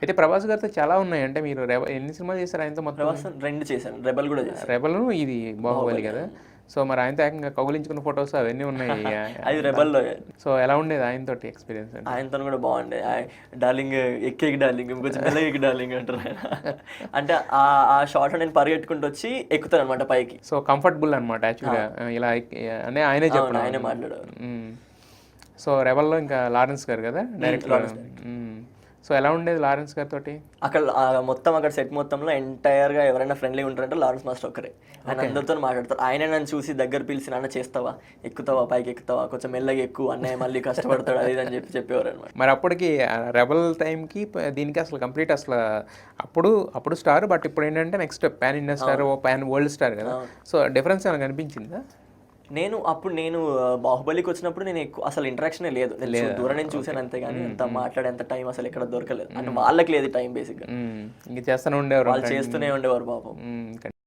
అయితే ప్రభాస్ గారితో చాలా ఉన్నాయి. అంటే మీరు ఎన్ని సినిమాలు చేశారు ఆయనతో మొత్తం? ప్రభాస్ 2 చేశాను, రెబల్ కూడా చేశాను. రెబల్ ఇది బాహుబలి కదా. అవును. సో మరి ఆయనతో ఏకంగా కౌగిలించుకున్న ఫొటోస్ అవన్నీ ఉన్నాయి. అది రెబల్లో. సో ఎలా ఉండేది ఆయనతోటి ఎక్స్పీరియన్స్ అంటే? ఆయనతో కూడా బాగుండే. డార్లింగ్ ఎక్కేకి డార్లింగ్, కొంచెం మెల్లగా ఎక్కి డార్లింగ్ అంటారు ఆయన. అంటే ఆ షార్ట్లో నేను పరిగెట్టుకుంటూ వచ్చి ఎక్కుతాను అనమాట పైకి. సో కంఫర్టబుల్ అనమాట యాక్చువల్గా ఇలా అని ఆయనే చెప్పాడు. ఆయనే మాట్లాడారు. సో రెబల్లో ఇంకా లారెన్స్ గారు కదా డైరెక్టర్. సో ఎలా ఉండేది లారెన్స్ గారితో? అక్కడ మొత్తం అక్కడ సెట్ మొత్తంలో ఎంటైర్గా ఎవరైనా ఫ్రెండ్లీ ఉంటారంటే లారెన్స్ మాస్టర్ ఒక్కరే. ఆయన అందరితో మాట్లాడతారు. ఆయన నన్ను చూసి దగ్గర పిలిచి నాన్న చేస్తావా, ఎక్కుతావా, పైకి ఎక్కుతావా, కొంచెం మెల్లగా ఎక్కువ, అన్నయ్య మళ్ళీ కష్టపడతాడు అది అని చెప్పేవారు అనమాట. మరి అప్పటికి రెబల్ టైంకి దీనికి అసలు కంప్లీట్ అసలు అప్పుడు స్టార్, బట్ ఇప్పుడు ఏంటంటే next pan India star, pan world star కదా. సో డిఫరెన్స్ ఏమైనా కనిపించిందా? నేను బాహుబలికి వచ్చినప్పుడు నేను ఎక్కువ అసలు ఇంటరాక్షనే లేదు, దూరం నుంచి చూసాను అంతే, కానీ అంత మాట్లాడేంత టైం అసలు ఎక్కడ దొరకలేదు. అంటే వాళ్ళకి లేదు టైం బేసిక్గా. ఇంక చేస్తూనే ఉండేవారు, వాళ్ళు చేస్తూనే ఉండేవారు పాపం.